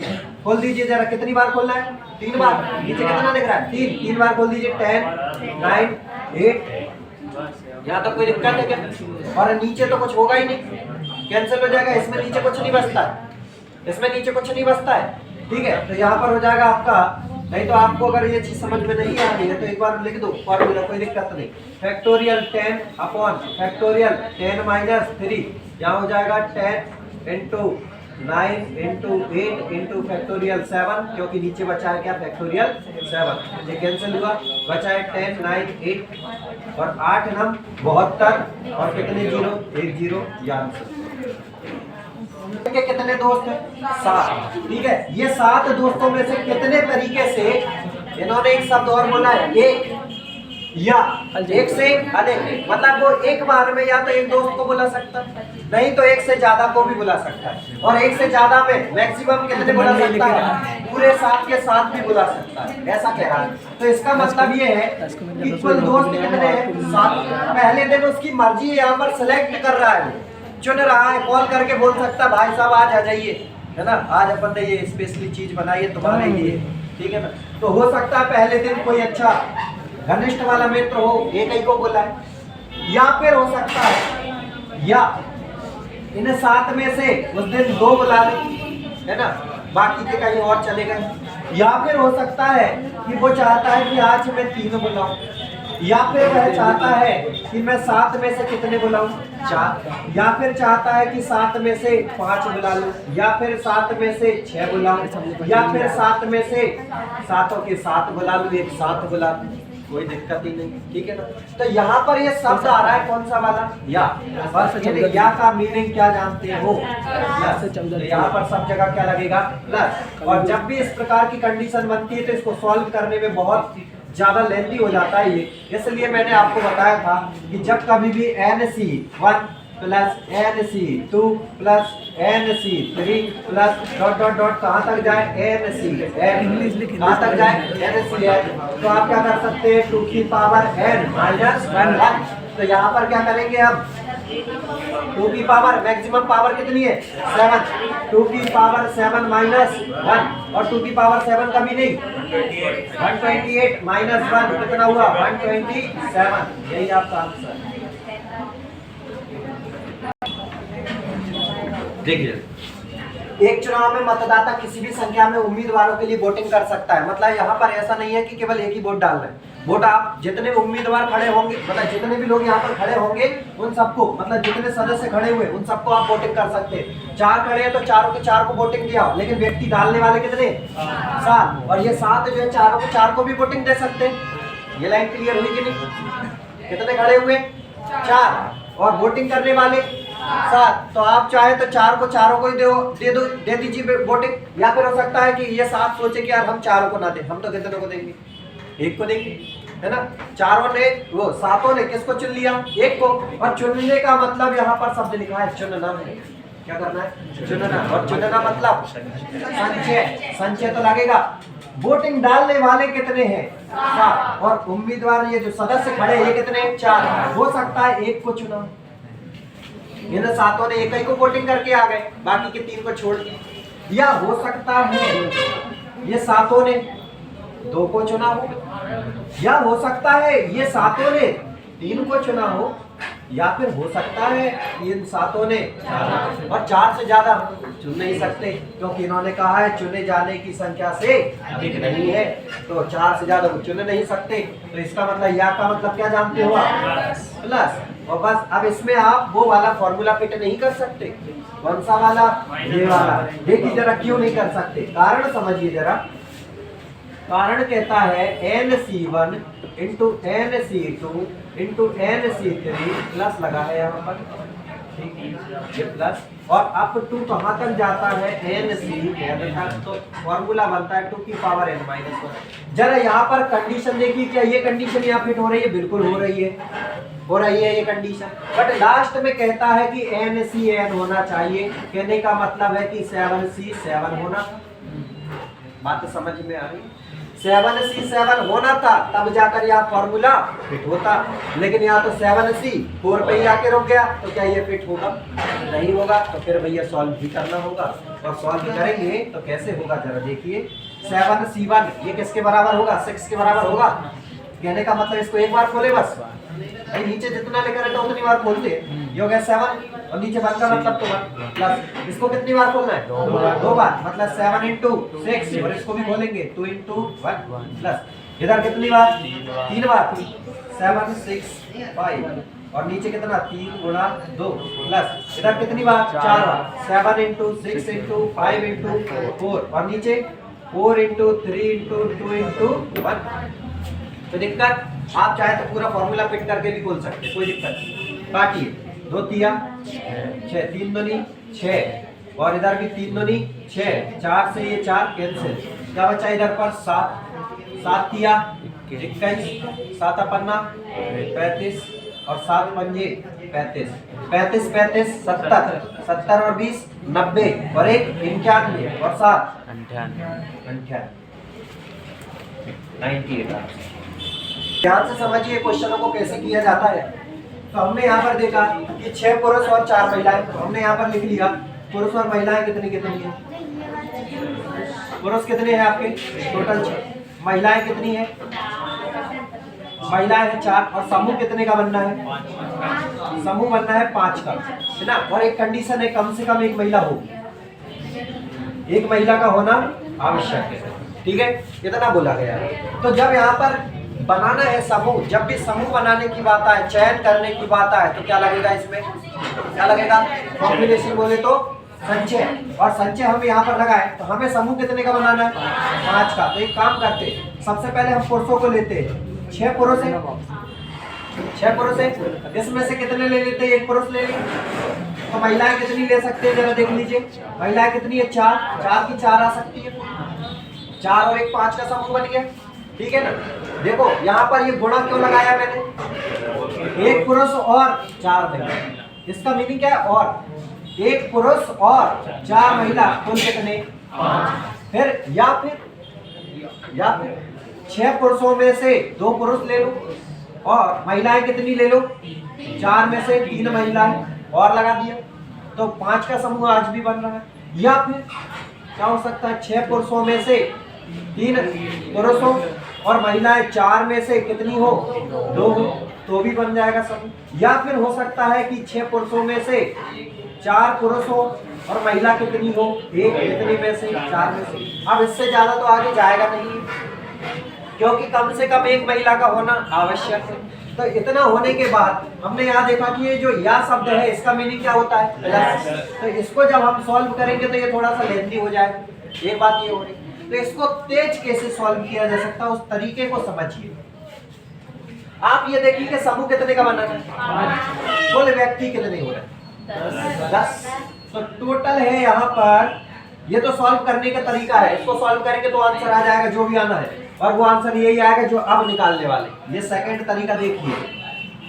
खोल दीजिए जरा, कितनी बार खोलना है? 3 बार। नीचे कितना दिख रहा है? 3 बार खोल दीजिए। 10 9 8। यहाँ तक कोई दिक्कत है क्या? और नीचे तो कुछ होगा ही नहीं, कैंसिल हो जाएगा, इसमें नीचे कुछ नहीं बचता है, इसमें नीचे कुछ नहीं बचता है। ठीक है, तो यहाँ पर हो जाएगा आपका, नहीं तो आपको अगर ये चीज समझ में नहीं आ रही है तो एक बार लिख दो फॉर्मूला, कोई दिक्कत नहीं। फैक्टोरियल 10 अपॉन फैक्टोरियल 10 माइनस 3, यहाँ हो जाएगा 10 इंटू 9 इंटू 8 इंटू फैक्टोरियल 7, क्योंकि नीचे बचा है क्या? फैक्टोरियल 7। ये कैंसिल हुआ, बचा है 10 9 8 और 8 नम 72, और कितने जीरो? 1 जीरो। याद से के कितने दोस्त हैं? 7। ठीक है, ये 7 दोस्तों में से कितने तरीके से इन्होंने एक शब्द और बोला है? एक या एक से अनेक, मतलब वो एक बार में या तो एक दोस्त को बुला सकता है, नहीं तो एक से ज्यादा को भी बुला सकता है, और एक से ज्यादा में मैक्सिमम कितने बुला सकता है? पूरे 7 के साथ भी बुला सकता है, ऐसा कह रहा है। तो इसका मतलब ये है कि कुल दोस्त कितने हैं? 7। पहले दिन उसकी मर्जी यहाँ पर सिलेक्ट कर रहा है, चुन रहा है, कॉल करके बोल सकता भाई साहब आज आ जाइए, है ना, आज अपन ने ये स्पेशली चीज बनाई है तुम्हारे लिए, ठीक है ना। तो हो सकता है पहले दिन कोई अच्छा घनिष्ठ वाला मित्र हो, एक ही को बोला है, या फिर हो सकता है या इन 7 में से उस दिन 2 बुला ले, है ना, बाकी के कहीं और चले गए, या फिर हो सकता है कि वो चाहता है कि आज मैं 3 बुलाऊं, या फिर वह चाहता है कि मैं 7 में से कितने बुलाऊं? 4, या फिर चाहता है कि 7 में से 5 बुला लूं, या फिर 7 में से 6 बुलाऊं, या फिर 7 में से 7 के 7 बुला लूं, एक साथ बुला लूं, कोई दिक्कत ही नहीं, ठीक है ना। तो यहाँ पर ये शब्द आ रहा है कौन सा वाला? या। बस या का मीनिंग क्या जानते हो? प्लस। तो यहाँ पर सब जगह क्या लगेगा? प्लस। और जब भी इस प्रकार की कंडीशन बनती है तो इसको सॉल्व करने में बहुत ज्यादा लेंथी हो जाता है ये, इसलिए मैंने आपको बताया था कि जब कभी भी NC1 plus NC2 plus NC3 plus dot dot dot कहाँ तक जाए? NCN, कहाँ तक जाए? NCN। तो आप क्या कर सकते हैं? 2 की पावर n माइनस 1। तो यहाँ पर क्या करेंगे अब? 2 की पावर, मैक्सिमम पावर कितनी है? 7। 2 की पावर 7 माइनस 1, और 2 की पावर 7 कभी नहीं, 128 माइनस 1 कितना हुआ? 127। यही आपका आंसर है। देखिए, एक चुनाव में मतदाता किसी भी संख्या में उम्मीदवारों के लिए वोटिंग कर सकता है, मतलब यहाँ पर ऐसा नहीं है कि केवल एक ही वोट डालना है, वोट आप जितने उम्मीदवार खड़े होंगे, मतलब जितने भी लोग यहाँ पर खड़े होंगे उन सबको, मतलब जितने सदस्य खड़े हुए उन सबको आप वोटिंग कर सकते हैं। 4 खड़े हैं तो चारों के 4 को वोटिंग दिया, लेकिन व्यक्ति डालने वाले कितने? 7। और ये 7 जो है चारों के 4 को भी वोटिंग दे सकते हैं। ये लाइन क्लियर हुई कि नहीं? कितने खड़े हुए? 4। और वोटिंग करने वाले 7। तो आप चाहे तो 4 को चारों को ही दे दीजिए वोटिंग, या फिर हो सकता है कि ये 7 सोचे कि यार हम 4 को ना दें, हम तो कितने को देंगे? 1 को देंगे, है ना? चारों ने, वो 7 ने किसको चुन लिया? 1 को। और चुनने का मतलब यहाँ पर शब्द लिखा है चुनना है। क्या करना है? चुनना। और चुनना मतलब संचय। संचय तो लगेगा। वोटिंग डालने वाले कितने हैं? 7। और उम्मीदवार ये जो सदस्य खड़े ये कितने? 4। हो सकता है 1 को चुना, इन 7 ने 1 ही को वोटिंग करके आ गए, बाकी के 3 को छोड़ दिया। या हो सकता है ये 7 ने 2 को चुना हो, या हो सकता है ये 7 ने 3 को चुना हो, या फिर हो सकता है इन 7 ने 4, और 4 से ज्यादा चुन नहीं सकते, क्योंकि इन्होंने कहा है चुने जाने की संख्या से अधिक नहीं है, तो 4 से ज्यादा वो चुन नहीं सकते। तो इसका मतलब या का मतलब क्या जानते हो आप? प्लस। और बस अब इसमें आप वो वाला फॉर्मूला फिट नहीं कर सकते। कौन सा वाला? ये वाला। देखिए जरा क्यों नहीं कर सकते, कारण समझिए जरा। कारण कहता है NC1 into NC2 into NC3 plus लगा है यहाँ पर, ये प्लस, और अप टू कहाँ तक जाता है? NCn तक। तो फॉर्मूला बनता है 2 की पावर n-1। जरा यहाँ पर कंडीशन देखिए, क्या ये कंडीशन यहाँ फिट हो रही है? बिल्कुल हो रही है, हो रही है ये कंडीशन। बट लास्ट में कहता है कि NCn होना चाहिए। कहने का मतलब है कि 7C7 होना। बात तो समझ में आ रही है? 7C7 होना था, तब जाकर यह फॉर्मूला फिट होता, लेकिन यहाँ तो 7C 4 पे ही आके रुक गया, तो क्या ये फिट होगा? नहीं होगा। तो फिर भैया सॉल्व भी करना होगा, और सॉल्व भी करेंगे तो कैसे होगा जरा देखिए। 7C1 ये किसके बराबर होगा? 6 के बराबर होगा। कहने का मतलब इसको एक बार खोले बस, भाई नीचे जितना लेकर रहता उतनी बार खोलते। ये हो गया 7, और नीचे 1 का मतलब तो 1 प्लस। इसको कितनी बार खोलना है? 2 बार, मतलब 7 इंटू 6, और इसको भी खोलेंगे 2 इंटू 1 प्लस। इधर कितनी बार? 3 बार, 7 6 5, और नीचे कितना? 3 गुणा 2 प्लस। इधर कितनी बार? 4 बार, 7 इंटू 6 इंटू 5 इंटू 4, और नीचे 4 इंटू 3 इंटू 2 इंटू 1। तो दिक्कत, आप चाहे तो पूरा फॉर्मूला फिट करके भी खोल सकते, कोई दिक्कत नहीं। काटिए, 2 तिया 6, 3 दूनी 6, और इधर भी 3 दूनी 6, 4 से ये 4 कैंसिल, क्या बचा इधर पर? 7, 7 तिया 21, 7 पन्ना 35, और 7 पंजे 35, 35 35 70, 70 और 20 90, और 1 91, और 7 98, 98। ध्यान से समझिए क्वेश्चनों को कैसे किया जाता है। तो हमने यहाँ पर देखा कि 6 पुरुष और 4 महिलाएं, तो हमने यहाँ पर लिख लिया पुरुष और महिलाएं कितनी कितनी है। पुरुष कितने हैं आपके? टोटल 6। महिलाएं कितनी है? महिलाएं हैं 4, और समूह कितने का बनना है? समूह बनना है 5 का, है ना? और एक कंडीशन है, कम से कम 1 महिला होगी, 1 महिला का होना आवश्यक है, ठीक है? इतना बोला गया है। तो जब यहाँ पर बनाना है समूह, जब भी समूह बनाने की बात आए, चयन करने की बात आए, तो क्या लगेगा इसमें? क्या लगेगा? कॉम्बिनेशन बोले तो संचय, और संचय हम यहाँ पर लगाए, तो हमें समूह कितने का बनाना है? 5 का। तो एक काम करते, सबसे पहले हम पुरुषों को लेते हैं। 6 पुरुष है, 6 पुरुष है, इसमें से कितने ले लेते हैं? 1 पुरुष ले लेंगे। तो महिलाएं कितनी ले सकते हैं जरा देख लीजिए। महिलाएं कितनी है? 4, 4 की 4 आ सकती है, 4 और 1 5 का समूह बन गया, ठीक है ना? देखो यहाँ पर ये गुणा क्यों लगाया मैंने? 1 पुरुष और 4 महिला, इसका मीनिंग क्या है? और 1 पुरुष और 4 महिला, कुल कितने? 5। फिर या फिर 6 पुरुषों में से 2 पुरुष ले लो, और महिलाएं कितनी ले लो? 4 में से 3 महिलाएं, और लगा दिया, तो 5 का समूह आज भी बन रहा है। या फिर क्या हो सकता है? 6 पुरुषों में से 3 पुरुषों और महिलाएं 4 में से कितनी हो? 2 हो, तो भी बन जाएगा समूह। या फिर हो सकता है कि 6 पुरुषों में से 4 पुरुष हो और महिला कितनी हो? 1, कितनी में से? 4 में से। अब इससे ज्यादा तो आगे जाएगा नहीं, क्योंकि कम से कम एक महिला का होना आवश्यक है। तो इतना होने के बाद हमने यहाँ देखा कि ये जो या शब्द है इसका मीनिंग क्या होता है, प्लस। तो इसको जब हम सॉल्व करेंगे तो ये थोड़ा सा लेंथी हो जाएगा, एक बात ये हो रही। तो इसको तेज कैसे सॉल्व किया जा सकता है, उस तरीके को समझिए। आप ये देखिए कि समूह कितने का बना है, कुल व्यक्ति कितने हो रहे हैं, 10। तो टोटल है यहाँ पर, ये तो सॉल्व करने का तरीका है, इसको सॉल्व करेंगे तो आंसर आ जाएगा जो भी आना है, और वो आंसर यही आएगा जो अब निकालने वाले। ये सेकंड तरीका देखिए,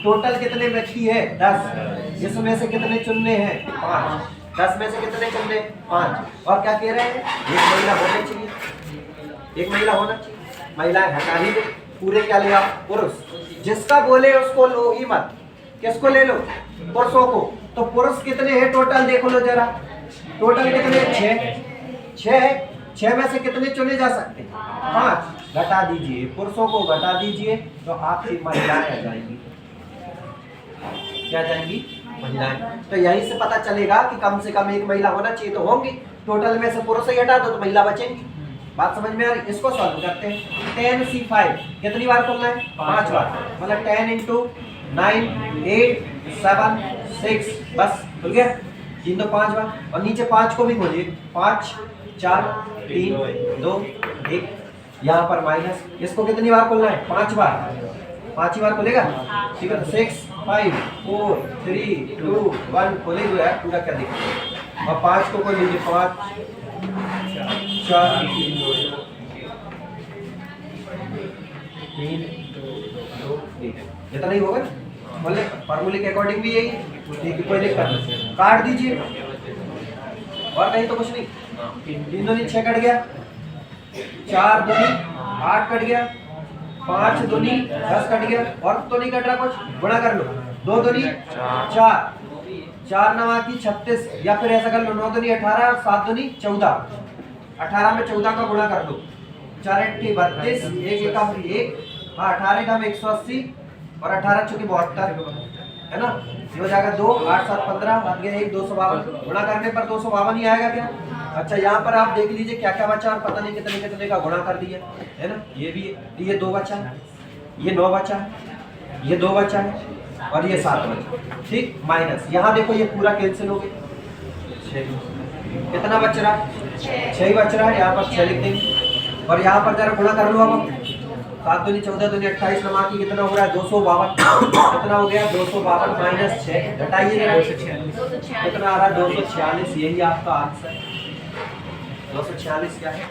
टोटल कितने व्यक्ति है 10, इसमें से कितने चुनने हैं 5, 10 में से कितने चुनने 5, और क्या कह रहे हैं एक महिला होना चाहिए, एक महिला होना चाहिए। महिलाएं हटा ही दे, पूरे क्या ले आओ पुरुष। जिसका बोले उसको लो ही मत, किसको ले लो, पुरुषों को। तो पुरुष कितने हैं टोटल देखो लो जरा, टोटल कितने 6 में से कितने चुने जा सकते हैं 5, घटा दीजिए, पुरुषों को घटा दीजिए तो आपकी महिलाएं आ जाएंगी, क्या जाएंगी, महिलाएं। तो यहीं से पता चलेगा कि कम से कम एक महिला होना चाहिए, तो होंगी। टोटल में से पुरुष ही हटा दो तो महिला बचेंगी। बात समझ में आ रही। इसको सॉल्व करते हैं। 10C5 कितनी बार खोलना है, 5 बार, मतलब 10 × 9 8 7 6, बस खुल गया, 3 तो 5 बार। और नीचे 5 को भी खोलिए, 5 4 3 2 1, यहाँ पर माइनस। इसको कितनी बार खोलना है, 5 बार, 5 ही बार खोलेगा, ठीक है। 6 5 4 3 2 1 खोले जो है पूरा क्या देखिए, और 5 को खोल लीजिए, 5 4 3 2 1, इतना ही होगा ना। बोले फॉर्मूले के अकॉर्डिंग भी यही है, ठीक है, कोई दिक्कत नहीं, काट दीजिए, और कहीं तो कुछ नहीं। 3 दूनी 6 कट गया, 4 दूनी 8 कट गया, 5 दूनी 10 कट गया, और तो नहीं कट रहा कुछ, गुणा कर लो, 2 दूनी 4, 4 9 की 36, या फिर ऐसा कर लो 9 दूनी 18, 7 दूनी 14, 18 में 14 का गुणा कर लो, 4 8 32, 1 1 1, हाँ 18 का 180, और 18 चूंकि 72 है ना, ये हो जाएगा 2 8 7 15, बन गया 1 252, गुणा करने पर 252 ही आएगा क्या। अच्छा यहाँ पर आप देख लीजिए क्या क्या बचा, और पता नहीं कितने कितने का गुणा कर दिया है ना। ये भी ये 2 बचा है, ये 9 बचा है, ये 2 बचा है, और ये 7 बचा, ठीक। माइनस यहाँ देखो ये पूरा कैंसिल हो गया, कितना बच रहा है, 6 ही बच रहा है, यहाँ पर 6 लिख देंगे। और यहाँ पर जरा गुणा कर लो, अब 7 दूनी 14 दूनी 28 नमा की कितना हो रहा है 252, कितना हो गया 252 माइनस 6, घटाइए जरा, 246 कितना आ रहा है 246, यही आपका आंसर, 246 क्या है।